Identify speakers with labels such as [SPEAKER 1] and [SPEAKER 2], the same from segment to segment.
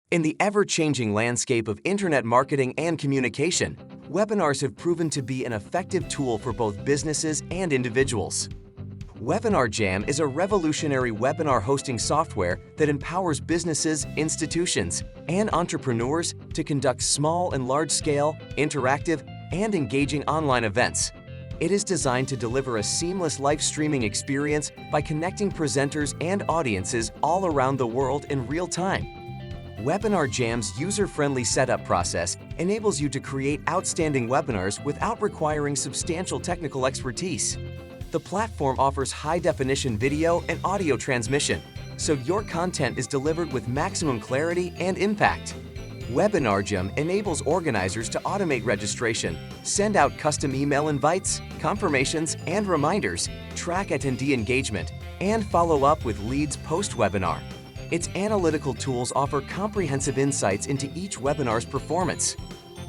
[SPEAKER 1] In the ever-changing landscape of internet marketing and communication, webinars have proven to be an effective tool for both businesses and individuals. WebinarJam is a revolutionary webinar hosting software that empowers businesses, institutions, and entrepreneurs to conduct small and large-scale, interactive, and engaging online events. It is designed to deliver a seamless live streaming experience by connecting presenters and audiences all around the world in real time. WebinarJam's user-friendly setup process enables you to create outstanding webinars without requiring substantial technical expertise. The platform offers high-definition video and audio transmission, so your content is delivered with maximum clarity and impact. WebinarJam enables organizers to automate registration, send out custom email invites, confirmations, and reminders, track attendee engagement, and follow up with leads post-webinar. Its analytical tools offer comprehensive insights into each webinar's performance.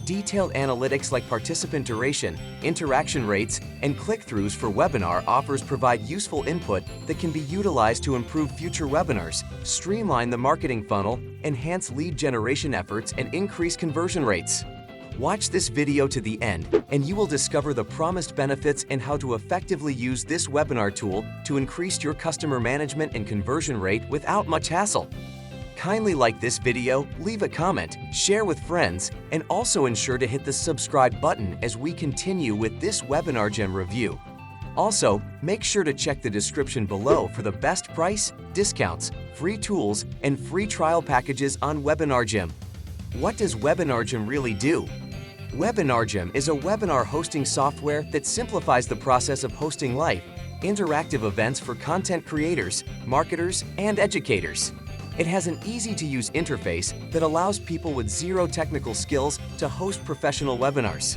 [SPEAKER 1] Detailed analytics like participant duration, interaction rates, and click-throughs for webinar offers provide useful input that can be utilized to improve future webinars, streamline the marketing funnel, enhance lead generation efforts, and increase conversion rates. Watch this video to the end, and you will discover the promised benefits and how to effectively use this webinar tool to increase your customer management and conversion rate without much hassle. Kindly like this video, leave a comment, share with friends, and also ensure to hit the subscribe button as we continue with this WebinarJam review. Also, make sure to check the description below for the best price, discounts, free tools, and free trial packages on WebinarJam. What does WebinarJam really do? WebinarJam is a webinar hosting software that simplifies the process of hosting live, interactive events for content creators, marketers, and educators. It has an easy-to-use interface that allows people with zero technical skills to host professional webinars.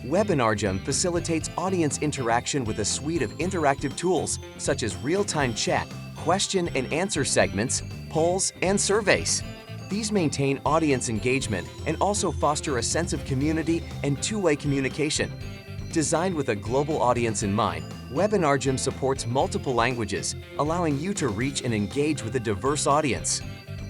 [SPEAKER 1] WebinarJam facilitates audience interaction with a suite of interactive tools such as real-time chat, question and answer segments, polls, and surveys. These maintain audience engagement and also foster a sense of community and two-way communication. Designed with a global audience in mind, WebinarJam supports multiple languages, allowing you to reach and engage with a diverse audience.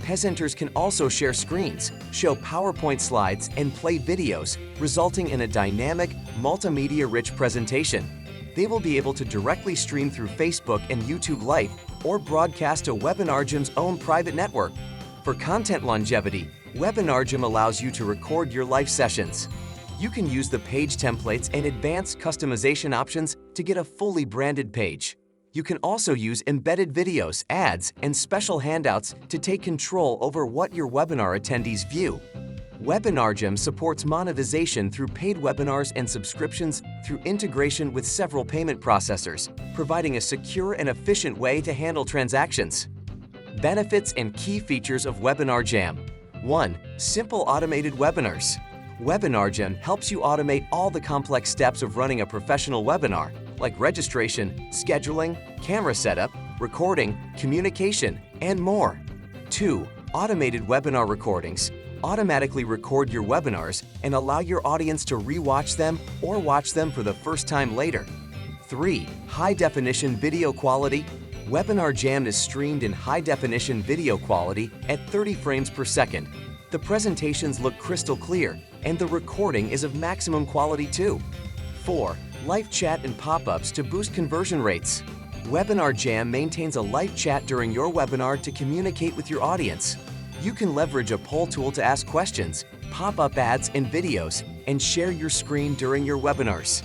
[SPEAKER 1] Presenters can also share screens, show PowerPoint slides, and play videos, resulting in a dynamic, multimedia-rich presentation. They will be able to directly stream through Facebook and YouTube Live or broadcast to WebinarJam's own private network. For content longevity, WebinarJam allows you to record your live sessions. You can use the page templates and advanced customization options to get a fully branded page. You can also use embedded videos, ads, and special handouts to take control over what your webinar attendees view. WebinarJam supports monetization through paid webinars and subscriptions through integration with several payment processors, providing a secure and efficient way to handle transactions. Benefits and key features of WebinarJam. 1. Simple automated webinars. WebinarJam helps you automate all the complex steps of running a professional webinar, like registration, scheduling, camera setup, recording, communication, and more. 2. Automated webinar recordings. Automatically record your webinars and allow your audience to re-watch them or watch them for the first time later. 3. High-definition video quality. WebinarJam is streamed in high-definition video quality at 30 frames per second. The presentations look crystal clear, and the recording is of maximum quality too. 4. Live chat and pop-ups to boost conversion rates. WebinarJam maintains a live chat during your webinar to communicate with your audience. You can leverage a poll tool to ask questions, pop-up ads and videos, and share your screen during your webinars.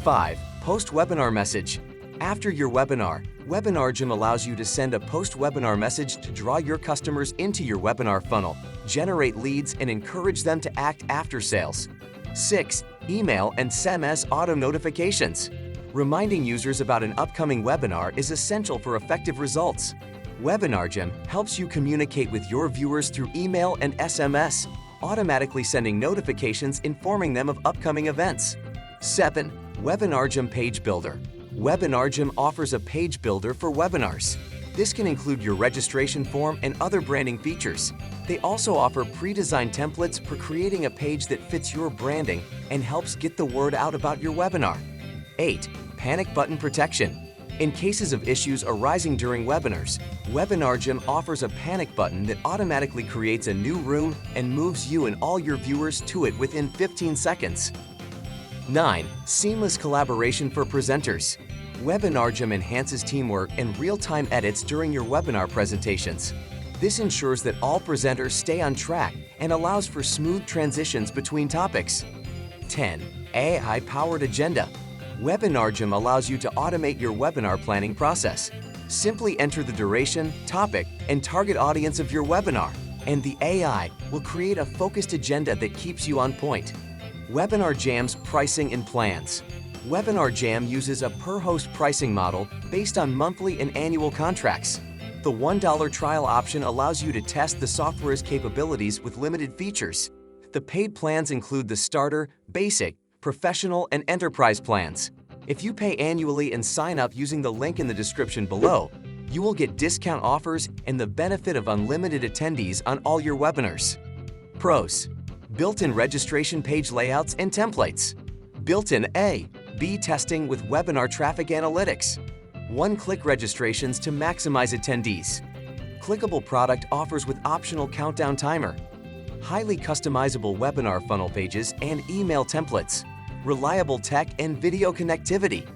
[SPEAKER 1] 5. Post-webinar message. After your webinar, WebinarJam allows you to send a post-webinar message to draw your customers into your webinar funnel, generate leads, and encourage them to act after sales. 6. Email and SMS auto notifications. Reminding users about an upcoming webinar is essential for effective results. WebinarJam helps you communicate with your viewers through email and SMS, automatically sending notifications informing them of upcoming events. 7. WebinarJam Page Builder. WebinarJam offers a page builder for webinars. This can include your registration form and other branding features. They also offer pre-designed templates for creating a page that fits your branding and helps get the word out about your webinar. 8. Panic button protection. In cases of issues arising during webinars, WebinarJam offers a panic button that automatically creates a new room and moves you and all your viewers to it within 15 seconds. 9. Seamless collaboration for presenters. WebinarJam enhances teamwork and real-time edits during your webinar presentations. This ensures that all presenters stay on track and allows for smooth transitions between topics. 10. AI-powered agenda. WebinarJam allows you to automate your webinar planning process. Simply enter the duration, topic, and target audience of your webinar, and the AI will create a focused agenda that keeps you on point. WebinarJam's pricing and plans. WebinarJam uses a per-host pricing model based on monthly and annual contracts. The $1 trial option allows you to test the software's capabilities with limited features. The paid plans include the Starter, Basic, Professional, and Enterprise plans. If you pay annually and sign up using the link in the description below, you will get discount offers and the benefit of unlimited attendees on all your webinars. Pros: built-in registration page layouts and templates. Built-in A/B testing with webinar traffic analytics. One-click registrations to maximize attendees. Clickable product offers with optional countdown timer. Highly customizable webinar funnel pages and email templates. Reliable tech and video connectivity.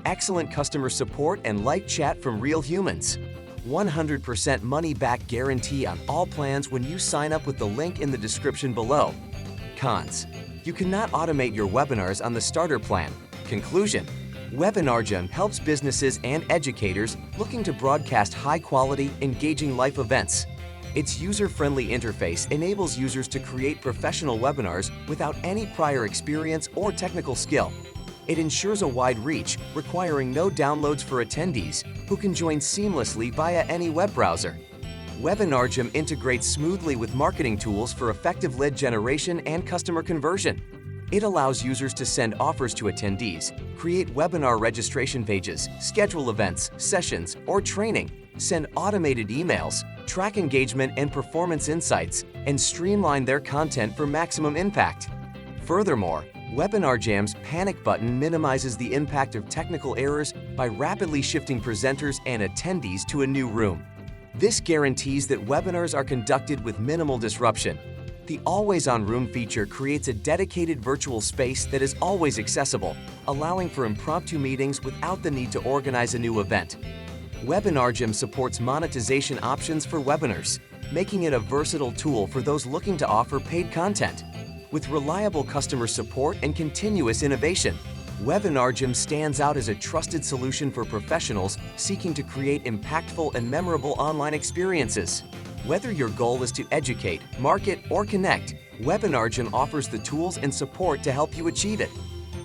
[SPEAKER 1] Excellent customer support and live chat from real humans. 100% money-back guarantee on all plans when you sign up with the link in the description below. Cons: you cannot automate your webinars on the starter plan. Conclusion: WebinarJam helps businesses and educators looking to broadcast high-quality, engaging live events. Its user-friendly interface enables users to create professional webinars without any prior experience or technical skill. It ensures a wide reach, requiring no downloads for attendees who can join seamlessly via any web browser. WebinarJam integrates smoothly with marketing tools for effective lead generation and customer conversion. It allows users to send offers to attendees, create webinar registration pages, schedule events, sessions, or training, send automated emails, track engagement and performance insights, and streamline their content for maximum impact. Furthermore, WebinarJam's panic button minimizes the impact of technical errors by rapidly shifting presenters and attendees to a new room. This guarantees that webinars are conducted with minimal disruption. The Always-On Room feature creates a dedicated virtual space that is always accessible, allowing for impromptu meetings without the need to organize a new event. WebinarJam supports monetization options for webinars, making it a versatile tool for those looking to offer paid content. With reliable customer support and continuous innovation, WebinarJam stands out as a trusted solution for professionals seeking to create impactful and memorable online experiences. Whether your goal is to educate, market, or connect, WebinarJam offers the tools and support to help you achieve it.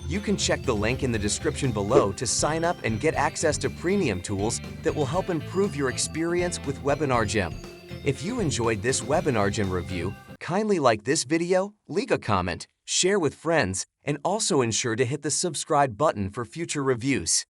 [SPEAKER 1] You can check the link in the description below to sign up and get access to premium tools that will help improve your experience with WebinarJam. If you enjoyed this WebinarJam review, kindly like this video, leave a comment, share with friends, and also ensure to hit the subscribe button for future reviews.